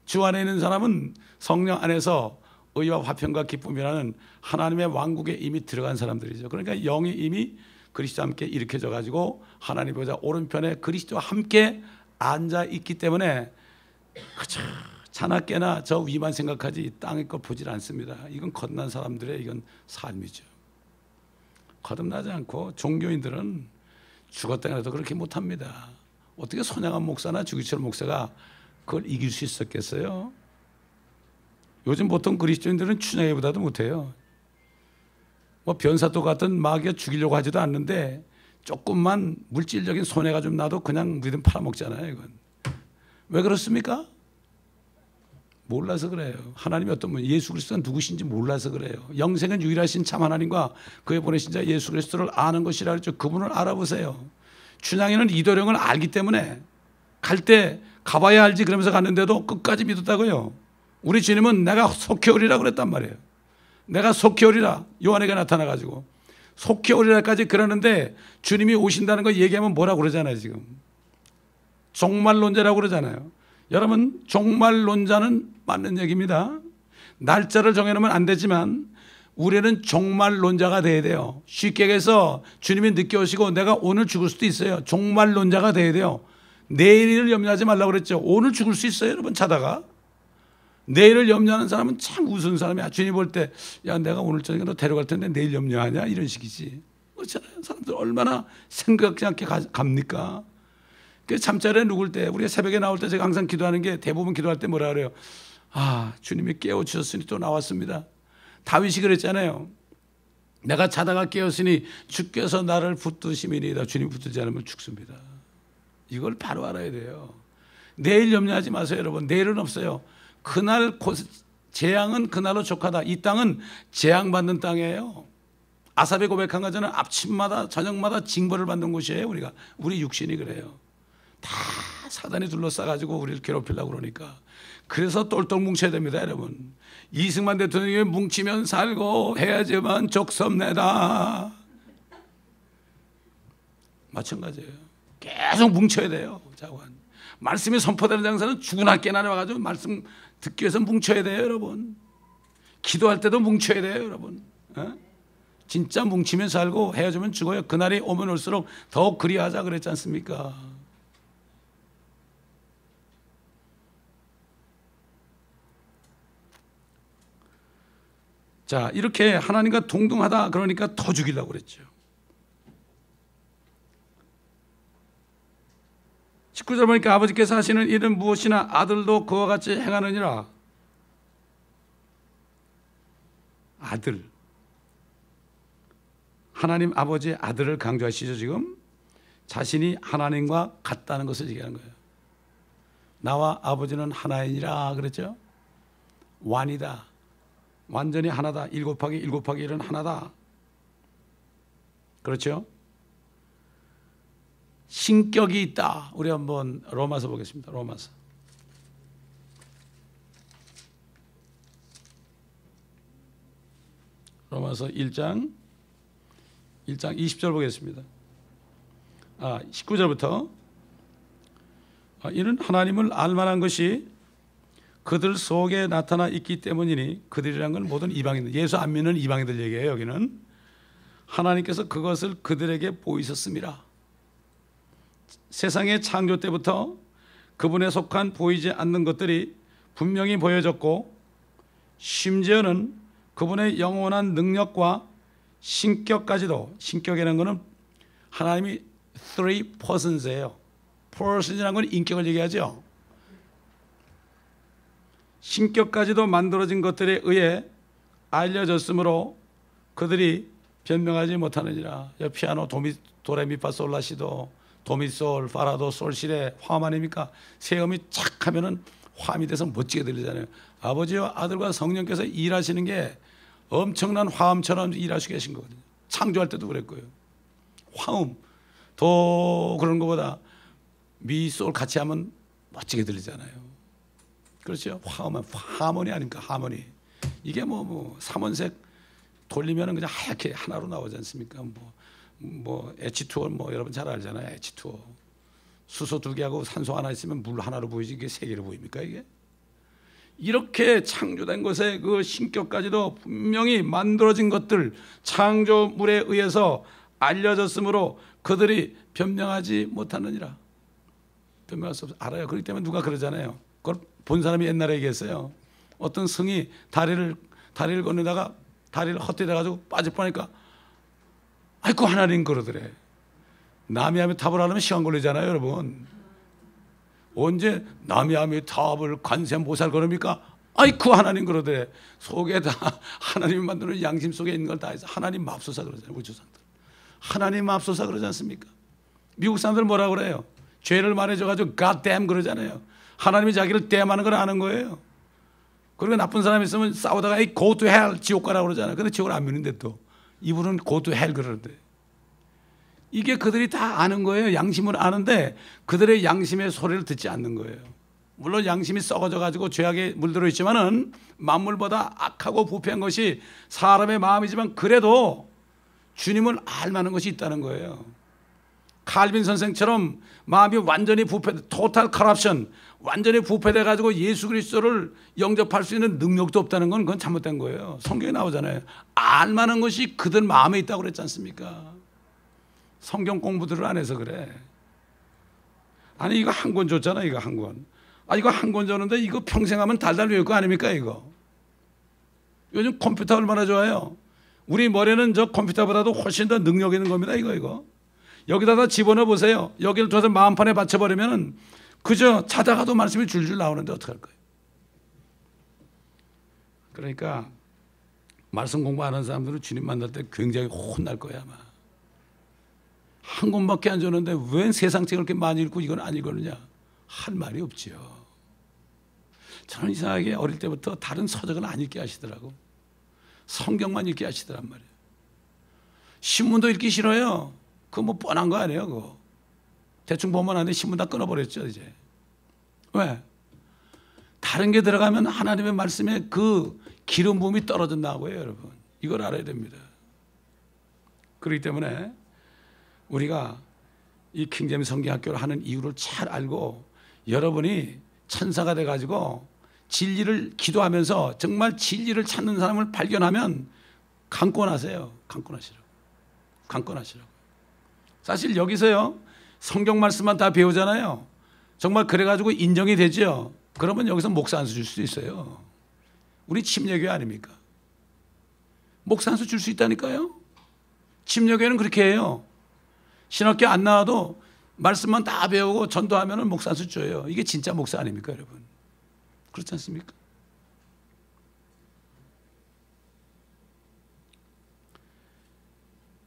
주 안에 있는 사람은 성령 안에서 의와 화평과 기쁨이라는 하나님의 왕국에 이미 들어간 사람들이죠. 그러니까 영이 이미 그리스도와 함께 일으켜져 가지고 하나님 보좌 오른편에 그리스도와 함께 앉아 있기 때문에 그저 자나 깨나 저 위만 생각하지 땅의 것 보질 않습니다. 이건 거듭난 사람들의 이건 삶이죠. 거듭나지 않고 종교인들은 죽었다 해도 그렇게 못합니다. 어떻게 손양한 목사나 주기철 목사가 그걸 이길 수 있었겠어요? 요즘 보통 그리스도인들은 춘향이보다도 못해요. 뭐 변사토 같은 마귀가 죽이려고 하지도 않는데 조금만 물질적인 손해가 좀 나도 그냥 우리는 팔아먹잖아요. 이건 왜 그렇습니까? 몰라서 그래요. 하나님이 어떤 분, 예수 그리스도가 누구신지 몰라서 그래요. 영생은 유일하신 참 하나님과 그의 보내신 자 예수 그리스도를 아는 것이라 그랬죠. 그분을 알아보세요. 춘향이는 이도령을 알기 때문에 갈 때 가봐야 알지 그러면서 갔는데도 끝까지 믿었다고요. 우리 주님은 내가 속히 오리라 그랬단 말이에요. 내가 속히 오리라 요한에게 나타나가지고 속히 오리라까지 그러는데 주님이 오신다는 거 얘기하면 뭐라고 그러잖아요. 지금 종말론자라고 그러잖아요. 여러분, 종말론자는 맞는 얘기입니다. 날짜를 정해놓으면 안 되지만 우리는 종말론자가 돼야 돼요. 쉽게 얘기해서 주님이 늦게 오시고 내가 오늘 죽을 수도 있어요. 종말론자가 돼야 돼요. 내일을 염려하지 말라고 그랬죠. 오늘 죽을 수 있어요, 여러분. 자다가. 내일을 염려하는 사람은 참 우스운 사람이야. 주님 볼 때 야, 내가 오늘 저녁에 너 데려갈 텐데 내일 염려하냐, 이런 식이지. 그렇잖아요. 사람들 얼마나 생각지 않게 갑니까? 그 잠자리에 누굴 때, 우리가 새벽에 나올 때 제가 항상 기도하는 게, 대부분 기도할 때 뭐라 그래요? 아, 주님이 깨워주셨으니 또 나왔습니다. 다윗이 그랬잖아요. 내가 자다가 깨었으니 주께서 나를 붙드심이니이다. 주님 붙들지 않으면 죽습니다. 이걸 바로 알아야 돼요. 내일 염려하지 마세요, 여러분. 내일은 없어요. 그날 재앙은 그날로 족하다. 이 땅은 재앙받는 땅이에요. 아삽이 고백한 것처럼 아침마다 저녁마다 징벌을 받는 곳이에요. 우리 육신이 그래요. 다 사단이 둘러싸가지고 우리를 괴롭히려고 그러니까. 그래서 똘똘 뭉쳐야 됩니다, 여러분. 이승만 대통령이 뭉치면 살고 해야지만 족섭내다. 마찬가지예요. 계속 뭉쳐야 돼요. 자관. 말씀이 선포되는 장사는 죽으나 깨나 와가지고 말씀 듣기 위해서 뭉쳐야 돼요, 여러분. 기도할 때도 뭉쳐야 돼요, 여러분. 진짜 뭉치면 살고 헤어지면 죽어요. 그날이 오면 올수록 더욱 그리하자 그랬지 않습니까? 자, 이렇게 하나님과 동등하다 그러니까 더 죽이려고 그랬죠. 19절 보니까 아버지께서 하시는 일은 무엇이나 아들도 그와 같이 행하느니라. 아들, 하나님 아버지의 아들을 강조하시죠. 지금 자신이 하나님과 같다는 것을 얘기하는 거예요. 나와 아버지는 하나이니라 그랬죠. 완이다. 완전히 하나다. 1 곱하기 1 곱하기 1은 하나다. 그렇죠? 신격이 있다. 우리 한번 로마서 보겠습니다. 로마서. 로마서 1장 20절 보겠습니다. 19절부터 이는 하나님을 알만한 것이 그들 속에 나타나 있기 때문이니, 그들이란 건 모든 이방인들, 예수 안 믿는 이방인들 얘기예요. 여기는 하나님께서 그것을 그들에게 보이셨습니다. 세상의 창조 때부터 그분에 속한 보이지 않는 것들이 분명히 보여졌고, 심지어는 그분의 영원한 능력과 신격까지도, 신격이라는 것은 하나님이 three persons예요. persons이라는 건 인격을 얘기하죠. 신격까지도 만들어진 것들에 의해 알려졌으므로 그들이 변명하지 못하느니라. 피아노 도레미파솔라시도 도미솔 파라도 솔시레 화음 아닙니까? 세음이 착 하면은 화음이 돼서 멋지게 들리잖아요. 아버지와 아들과 성령께서 일하시는 게 엄청난 화음처럼 일하시고 계신 거거든요. 창조할 때도 그랬고요. 화음 도 그런 것보다 미, 솔 같이 하면 멋지게 들리잖아요. 그렇죠? 화음은 하모니 아닙니까? 하모니. 이게 뭐 삼원색 돌리면은 그냥 하얗게 하나로 나오지 않습니까? 뭐 H2O 여러분 잘 알잖아요. H2O. 수소 2개하고 산소 하나 있으면 물 하나로 보이지 이게 3개로 보입니까 이게? 이렇게 창조된 것에 그 신격까지도 분명히 만들어진 것들, 창조물에 의해서 알려졌으므로 그들이 변명하지 못하느니라. 변명할 수 없어. 알아요. 그렇기 때문에 누가 그러잖아요. 그걸 본 사람이 옛날에 얘기했어요. 어떤 성이 다리를 건너다가 다리를 헛디뎌가지고 빠질 뻔하니까 아이고 하나님 그러더래. 남이 하면 답을 하려면 시간 걸리잖아요, 여러분. 언제 남이 하면 답을 관세음보살 그럽니까? 아이고 하나님 그러더래. 속에 다 하나님이 만드는 양심 속에 있는 걸 다 해서 하나님 맙소사 그러잖아요. 우주 사람들. 하나님 맙소사 그러지 않습니까? 미국 사람들 뭐라 그래요? 죄를 말해줘가지고 God damn 그러잖아요. 하나님이 자기를 땜하는 걸 아는 거예요. 그리고 나쁜 사람이 있으면 싸우다가 go to hell 지옥 가라고 그러잖아요. 근데 지옥을 안 믿는데 또 이분은 go to hell 그러는데, 이게 그들이 다 아는 거예요. 양심을 아는데 그들의 양심의 소리를 듣지 않는 거예요. 물론 양심이 썩어져 가지고 죄악에 물들어 있지만은 만물보다 악하고 부패한 것이 사람의 마음이지만 그래도 주님을 알만한 것이 있다는 거예요. 칼빈 선생처럼 마음이 완전히 토탈 커럽션, 완전히 부패돼 가지고 예수 그리스도를 영접할 수 있는 능력도 없다는 건 그건 잘못된 거예요. 성경에 나오잖아요. 알만한 것이 그들 마음에 있다고 그랬지 않습니까? 성경 공부들을 안 해서 그래. 아니 이거 한 권 줬잖아. 이거 한 권. 이거 한 권 줬는데 이거 평생 하면 달달 외울 거 아닙니까 이거. 요즘 컴퓨터 얼마나 좋아요. 우리 머리는 저 컴퓨터보다도 훨씬 더 능력 있는 겁니다. 이거. 여기다가 집어넣어 보세요. 여기를 둬서 마음판에 받쳐버리면 그저 자다가도 말씀이 줄줄 나오는데 어떡할 거예요. 그러니까 말씀 공부하는 사람들은 주님 만날 때 굉장히 혼날 거야 아마. 한 권밖에 안 줬는데 왜 세상 책을 그렇게 많이 읽고 이건 안 읽었느냐 할 말이 없지요. 저는 이상하게 어릴 때부터 다른 서적은 안 읽게 하시더라고. 성경만 읽게 하시더란 말이에요. 신문도 읽기 싫어요. 그거 뭐 뻔한 거 아니에요 그거. 대충 보면 안 돼. 신문 다 끊어버렸죠 이제. 왜? 다른 게 들어가면 하나님의 말씀에 그 기름 부음이 떨어진다고요 여러분. 이걸 알아야 됩니다. 그렇기 때문에 우리가 이 킹제임스 성경학교를 하는 이유를 잘 알고 여러분이 천사가 돼가지고 진리를 기도하면서 정말 진리를 찾는 사람을 발견하면 강권하세요. 강권하시라고. 사실 여기서요 성경 말씀만 다 배우잖아요. 정말 그래가지고 인정이 되죠. 그러면 여기서 목사 한 수 줄 수 있어요. 우리 침례교회 아닙니까? 목사 한 수 줄 수 있다니까요. 침례교회는 그렇게 해요. 신학교 안 나와도 말씀만 다 배우고 전도하면 목사 한 수 줘요. 이게 진짜 목사 아닙니까 여러분? 그렇지 않습니까?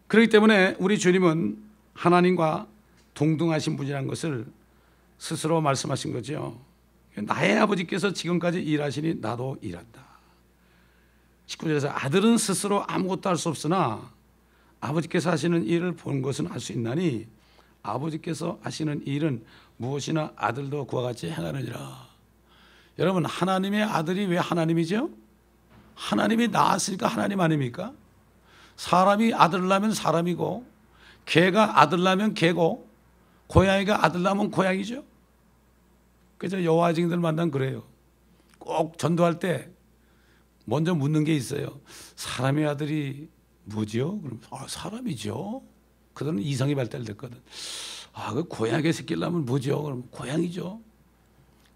그렇기 때문에 우리 주님은 하나님과 동등하신 분이라는 것을 스스로 말씀하신 거죠. 나의 아버지께서 지금까지 일하시니 나도 일한다. 19절에서 아들은 스스로 아무것도 할 수 없으나 아버지께서 하시는 일을 본 것은 할 수 있나니 아버지께서 하시는 일은 무엇이나 아들도 그와 같이 행하느니라. 여러분 하나님의 아들이 왜 하나님이죠? 하나님이 낳았으니까 하나님 아닙니까? 사람이 아들 낳으면 사람이고 개가 아들 낳으면 개고 고양이가 아들 낳으면 고양이죠. 그래서 여호와 증인들 만나면 그래요. 꼭 전도할 때 먼저 묻는 게 있어요. 사람의 아들이 뭐지요? 그럼 사람이죠. 그들은 이성이 발달됐거든. 그 고양이 새끼를 낳으면 뭐죠? 그럼 고양이죠.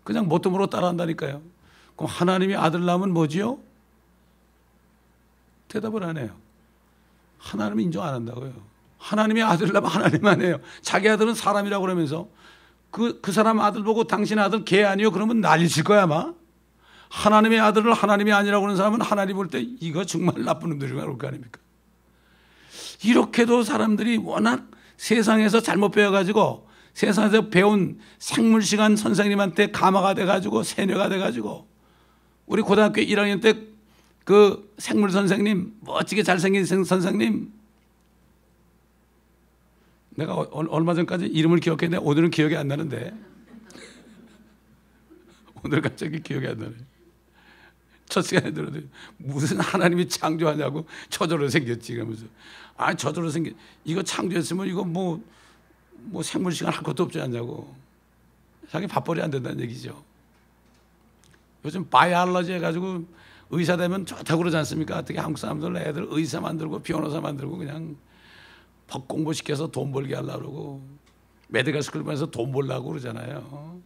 그냥 모토모로 따라한다니까요. 그럼 하나님이 아들 낳으면 뭐지요? 대답을 안 해요. 하나님은 인정 안 한다고요. 하나님의 아들 낳으면 하나님 안 해요. 자기 아들은 사람이라고 그러면서 그 사람 아들 보고 당신 아들 개 아니요? 그러면 난리칠 거야 아마. 하나님의 아들을 하나님이 아니라고 하는 사람은 하나님 볼 때 이거 정말 나쁜 놈들이가 그럴 거 아닙니까? 이렇게도 사람들이 워낙 세상에서 잘못 배워가지고 세상에서 배운 생물시간 선생님한테 감화가 돼가지고 세뇌가 돼가지고 우리 고등학교 1학년 때 그 생물 선생님 멋지게 잘생긴 선생님 내가 얼마 전까지 이름을 기억했는데 오늘은 기억이 안 나는데 오늘 갑자기 기억이 안 나네. 첫 시간에 들어도 무슨 하나님이 창조하냐고 저절로 생겼지 그러면서 저절로 생겼 이거 창조했으면 이거 뭐 생물 시간 할 것도 없지 않냐고. 자기 밥벌이 안 된다는 얘기죠. 요즘 바이올로지 해가지고 의사 되면 좋다고 그러지 않습니까? 어떻게 한국 사람들 애들 의사 만들고 변호사 만들고 그냥 법 공부시켜서 돈 벌게 하려고 그러고 메디컬 스쿨 보내서 돈 벌려고 그러잖아요.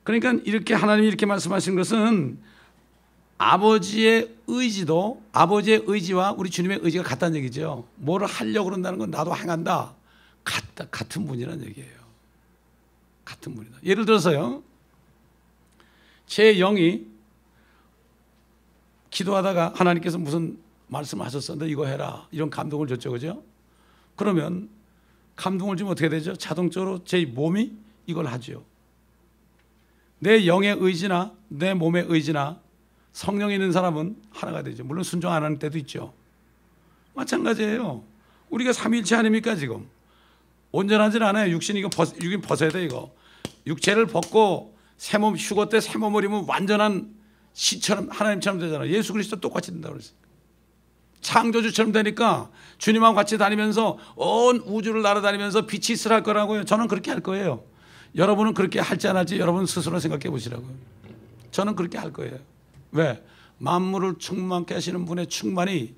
그러니까 이렇게 하나님이 이렇게 말씀하신 것은 아버지의 의지도 아버지의 의지와 우리 주님의 의지가 같다는 얘기죠. 뭐를 하려고 그런다는 건 나도 행한다. 같은 분이라는 얘기예요. 같은 분이다. 예를 들어서요. 제 영이 기도하다가 하나님께서 무슨 말씀하셨었는데 이거 해라. 이런 감동을 줬죠. 그죠? 그러면 감동을 주면 어떻게 되죠? 자동적으로 제 몸이 이걸 하죠. 내 영의 의지나 내 몸의 의지나 성령이 있는 사람은 하나가 되죠. 물론 순종 안 하는 때도 있죠. 마찬가지예요. 우리가 삼위일체 아닙니까 지금? 온전하진 않아요. 육신이 육인 벗어야 돼 이거. 육체를 벗고 새 몸 휴거 때 새 몸을 입으면 완전한 시처럼 하나님처럼 되잖아요. 예수 그리스도 똑같이 된다고 그랬어요. 창조주처럼 되니까 주님하고 같이 다니면서 온 우주를 날아다니면서 빛이 있으라 할 거라고요. 저는 그렇게 할 거예요. 여러분은 그렇게 할지 안 할지 여러분 스스로 생각해 보시라고요. 저는 그렇게 할 거예요. 왜? 만물을 충만케 하시는 분의 충만이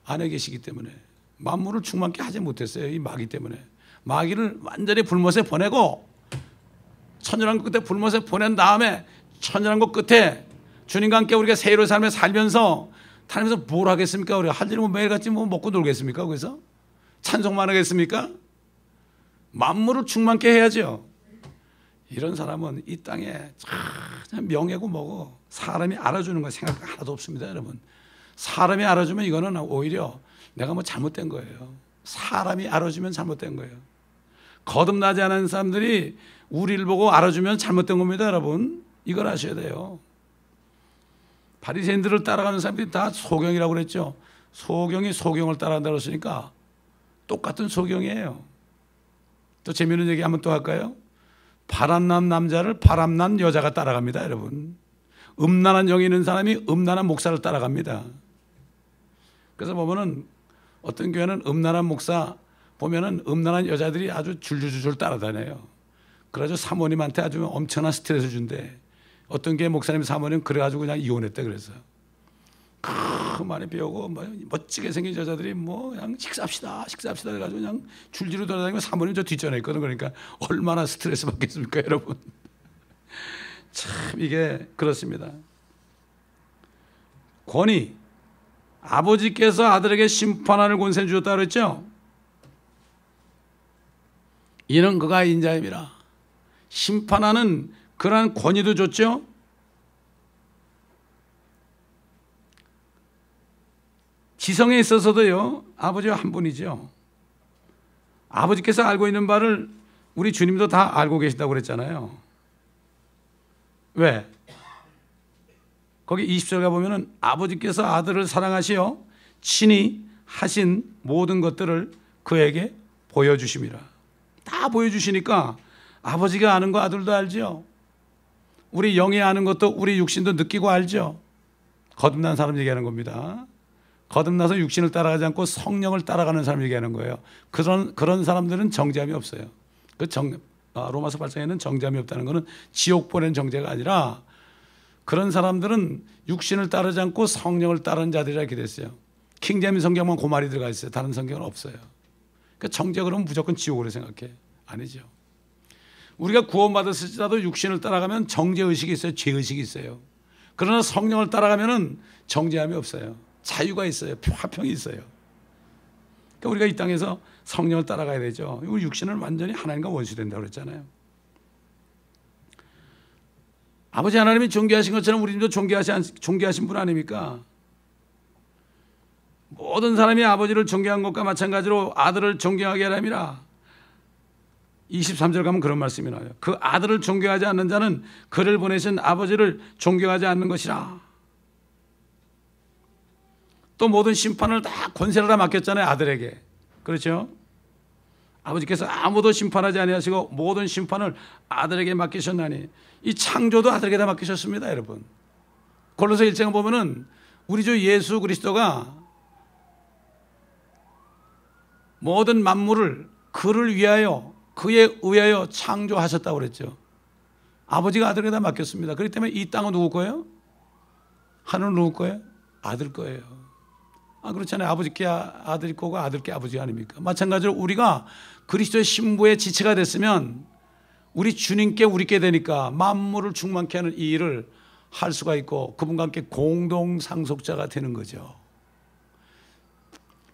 안에 계시기 때문에. 만물을 충만케 하지 못했어요. 이 마귀 때문에. 마귀를 완전히 불못에 보내고 천연왕국 끝에 불못에 보낸 다음에 천연왕국 끝에 주님과 함께 우리가 새로운 삶에 살면서 뭘 하겠습니까? 우리가 할 일은 매일같이 먹고 놀겠습니까? 거기서 찬송만 하겠습니까? 만물을 충만케 해야죠. 이런 사람은 이 땅에 참 명예고 뭐고 사람이 알아주는 거 생각 하나도 없습니다, 여러분. 사람이 알아주면 이거는 오히려 내가 뭐 잘못된 거예요. 사람이 알아주면 잘못된 거예요. 거듭나지 않은 사람들이 우리를 보고 알아주면 잘못된 겁니다, 여러분. 이걸 아셔야 돼요. 바리새인들을 따라가는 사람들이 다 소경이라고 그랬죠. 소경이 소경을 따라간다고 했으니까 똑같은 소경이에요. 또 재미있는 얘기 한번 또 할까요? 바람난 남자를 바람난 여자가 따라갑니다, 여러분. 음란한 영이 있는 사람이 음란한 목사를 따라갑니다. 그래서 보면은 어떤 교회는 음란한 목사 보면은 음란한 여자들이 아주 줄줄줄 따라다녀요. 그래가지고 사모님한테 아주 엄청난 스트레스 준대. 어떤 교회 목사님 사모님 그래가지고 그냥 이혼했대. 그래서 많이 배우고 뭐 멋지게 생긴 여자들이 뭐 그냥 식사합시다 해가지고 그냥 줄줄이 돌아다니고 사모님 저 뒷전에 있거든. 그러니까 얼마나 스트레스 받겠습니까, 여러분. 참 이게 그렇습니다. 권위, 아버지께서 아들에게 심판하는 권세를 주었다 그랬죠. 이는 그가 인자임이라. 심판하는 그러한 권위도 줬죠. 지성에 있어서도요, 아버지와 한 분이죠. 아버지께서 알고 있는 바를 우리 주님도 다 알고 계신다고 그랬잖아요. 왜? 거기 20절 가보면은 아버지께서 아들을 사랑하시어 친히 하신 모든 것들을 그에게 보여주심이라. 다 보여주시니까 아버지가 아는 거 아들도 알죠. 우리 영이 아는 것도 우리 육신도 느끼고 알죠. 거듭난 사람 얘기하는 겁니다. 거듭나서 육신을 따라가지 않고 성령을 따라가는 사람 얘기하는 거예요. 그런 사람들은 정죄함이 없어요. 로마서 8장에는 정죄함이 없다는 것은 지옥 보낸 정죄가 아니라 그런 사람들은 육신을 따르지 않고 성령을 따르는 자들이라 이렇게 됐어요. 킹제임스 성경만 그 말이 들어가 있어요. 다른 성경은 없어요. 그러니까 정죄 그러면 무조건 지옥으로 생각해. 아니죠. 우리가 구원받았을지라도 육신을 따라가면 정죄의식이 있어요. 죄의식이 있어요. 그러나 성령을 따라가면 정죄함이 없어요. 자유가 있어요. 화평이 있어요. 그러니까 우리가 이 땅에서 성령을 따라가야 되죠. 우리 육신은 완전히 하나님과 원수된다고 그랬잖아요. 아버지 하나님이 존귀하신 것처럼 우리도 존귀하신 분 아닙니까? 모든 사람이 아버지를 존경한 것과 마찬가지로 아들을 존경하게 하람이라. 23절 가면 그런 말씀이 나와요. 그 아들을 존경하지 않는 자는 그를 보내신 아버지를 존경하지 않는 것이라. 또 모든 심판을 다 권세를 다 맡겼잖아요, 아들에게. 그렇죠? 아버지께서 아무도 심판하지 아니하시고 모든 심판을 아들에게 맡기셨나니 이 창조도 아들에게 다 맡기셨습니다, 여러분. 골로새 1장에 보면은 우리 주 예수 그리스도가 모든 만물을 그를 위하여 그에 의하여 창조하셨다고 그랬죠. 아버지가 아들에게 다 맡겼습니다. 그렇기 때문에 이 땅은 누구 거예요? 하늘은 누구 거예요? 아들 거예요. 그렇잖아요. 아버지께 아들이 거고 아들께 아버지가 아닙니까? 마찬가지로 우리가 그리스도의 신부의 지체가 됐으면 우리 주님께 우리께 되니까 만물을 충만케 하는 이 일을 할 수가 있고 그분과 함께 공동 상속자가 되는 거죠.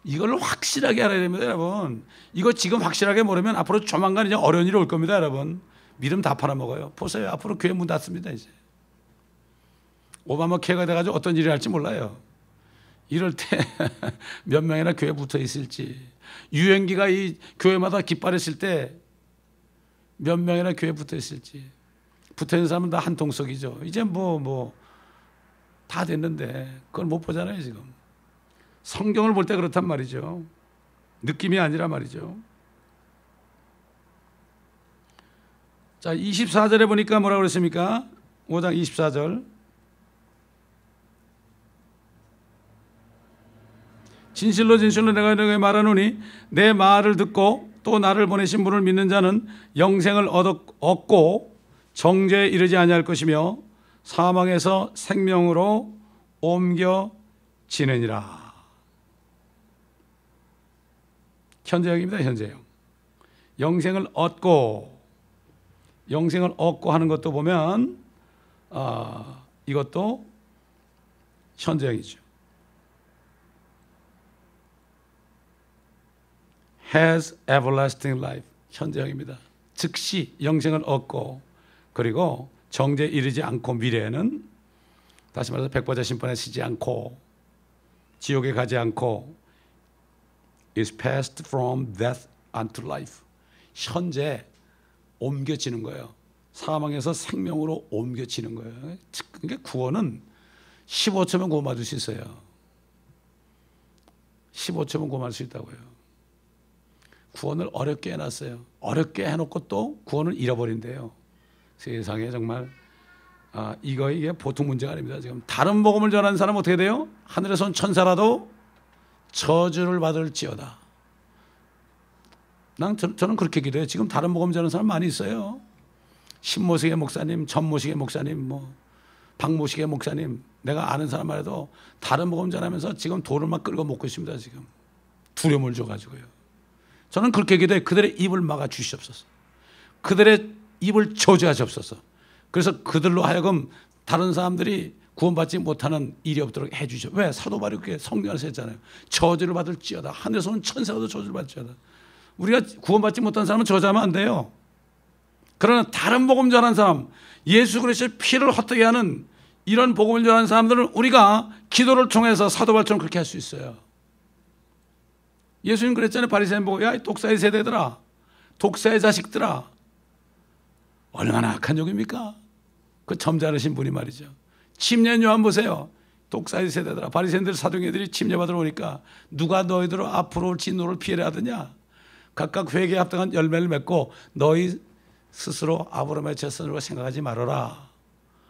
이걸 확실하게 알아야 됩니다, 여러분. 이거 지금 확실하게 모르면 앞으로 조만간 이제 어려운 일이 올 겁니다, 여러분. 믿음 다 팔아먹어요. 보세요. 앞으로 교회 문 닫습니다, 이제. 오바마 케어가 돼가지고 어떤 일이 할지 몰라요. 이럴 때 몇 명이나 교회에 붙어 있을지, 유행기가 이 교회마다 깃발했을 때 몇 명이나 교회에 붙어 있을지. 붙어 있는 사람은 다 한 통속이죠. 이제 다 됐는데 그걸 못 보잖아요, 지금. 성경을 볼 때 그렇단 말이죠. 느낌이 아니라 말이죠. 자, 24절에 보니까 뭐라고 그랬습니까? 5장 24절. 진실로 진실로 내가 너에게 말하노니 내 말을 듣고 또 나를 보내신 분을 믿는 자는 영생을 얻고 정죄에 이르지 아니할 것이며 사망에서 생명으로 옮겨지느니라. 현재형입니다. 현재형. 영생을 얻고 하는 것도 보면 이것도 현재형이죠. has everlasting life. 현재형입니다. 즉시 영생을 얻고 그리고 정죄에 이르지 않고 미래에는 다시 말해서 백보자 심판에 서지 않고 지옥에 가지 않고 is passed from death unto life. 현재 옮겨지는 거예요. 사망에서 생명으로 옮겨지는 거예요. 그러니까 구원은 15초면 구원받을 수 있어요. 15초면 구원할 수 있다고요. 구원을 어렵게 해놨어요. 어렵게 해놓고 또 구원을 잃어버린대요. 세상에 정말 이게 보통 문제가 아닙니다. 지금 다른 복음을 전하는 사람은 어떻게 돼요? 하늘에서 온 천사라도 저주를 받을지어다. 저는 그렇게 기도해요. 지금 다른 복음 전하는 사람 많이 있어요. 신모식의 목사님, 전모식의 목사님, 박모식의 목사님, 내가 아는 사람만 해도 다른 복음 전하면서 지금 돌을 막 끌고 먹고 있습니다. 지금 두려움을 줘가지고요. 저는 그렇게 기도해요. 그들의 입을 막아 주시옵소서. 그들의 입을 저주하시옵소서. 그래서 그들로 하여금 다른 사람들이 구원받지 못하는 일이 없도록 해주죠. 왜? 사도 바울이 그렇게 성경에서 했잖아요. 저주를 받을지어다. 하늘에서 온 천사라도 저주를 받을지어다. 우리가 구원받지 못한 사람은 저주하면 안 돼요. 그러나 다른 복음 전하는 사람, 예수 그리스도의 피를 헛되게 하는 이런 복음을 전하는 사람들은 우리가 기도를 통해서 사도 바울처럼 그렇게 할 수 있어요. 예수님 그랬잖아요. 바리새인 보고 야, 독사의 세대들아, 독사의 자식들아, 얼마나 악한 종입니까? 그 점잖으신 분이 말이죠. 침례 요한 보세요. 독사의 세대들아, 바리새인들 사두개들이 침례받으러 오니까 누가 너희들 앞으로 올 진노를 피해야 하느냐? 각각 회개에 합당한 열매를 맺고 너희 스스로 아브라함의 자손으로 생각하지 말아라.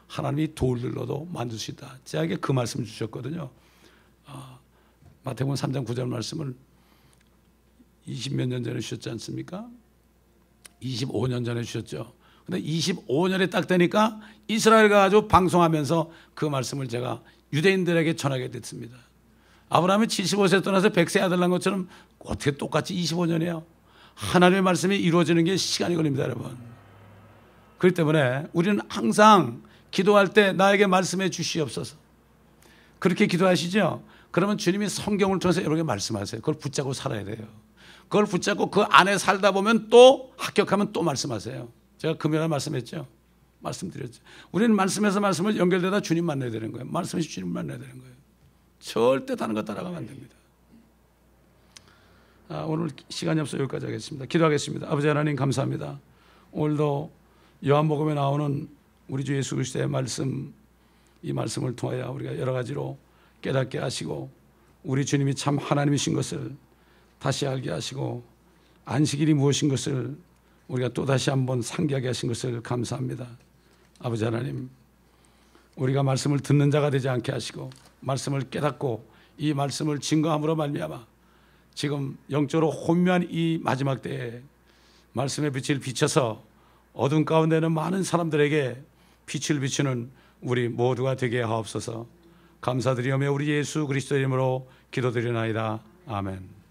하나님이 돌들로도 만들 수 있다. 제가 그 말씀을 주셨거든요. 마태복음 3장 9절 말씀을 20몇 년 전에 주셨지 않습니까? 25년 전에 주셨죠. 근데 25년에 딱 되니까 이스라엘 가지고 방송하면서 그 말씀을 제가 유대인들에게 전하게 됐습니다. 아브라함이 75세 떠나서 100세 아들 낳은 것처럼 어떻게 똑같이 25년이에요? 하나님의 말씀이 이루어지는 게 시간이 걸립니다, 여러분. 그렇기 때문에 우리는 항상 기도할 때 나에게 말씀해 주시옵소서. 그렇게 기도하시죠? 그러면 주님이 성경을 통해서 여러분에게 말씀하세요. 그걸 붙잡고 살아야 돼요. 그걸 붙잡고 그 안에 살다 보면 또 합격하면 또 말씀하세요. 제가 금요일에 말씀했죠. 말씀드렸죠. 우리는 말씀에서 말씀을 연결되다 주님 만나야 되는 거예요. 말씀에서 주님 만나야 되는 거예요. 절대 다른 거 따라가면 안 됩니다. 오늘 시간이 없어 여기까지 하겠습니다. 기도하겠습니다. 아버지 하나님 감사합니다. 오늘도 요한복음에 나오는 우리 주 예수 그리스도의 말씀, 이 말씀을 통하여 우리가 여러 가지로 깨닫게 하시고 우리 주님이 참 하나님이신 것을 다시 알게 하시고 안식일이 무엇인 것을 우리가 또다시 한번 상기하게 하신 것을 감사합니다. 아버지 하나님, 우리가 말씀을 듣는 자가 되지 않게 하시고 말씀을 깨닫고 이 말씀을 증거함으로 말미암아 지금 영적으로 혼미한 이 마지막 때에 말씀의 빛을 비춰서 어둠 가운데는 많은 사람들에게 빛을 비추는 우리 모두가 되게 하옵소서. 감사드리오며 우리 예수 그리스도 이름으로 기도드리나이다. 아멘.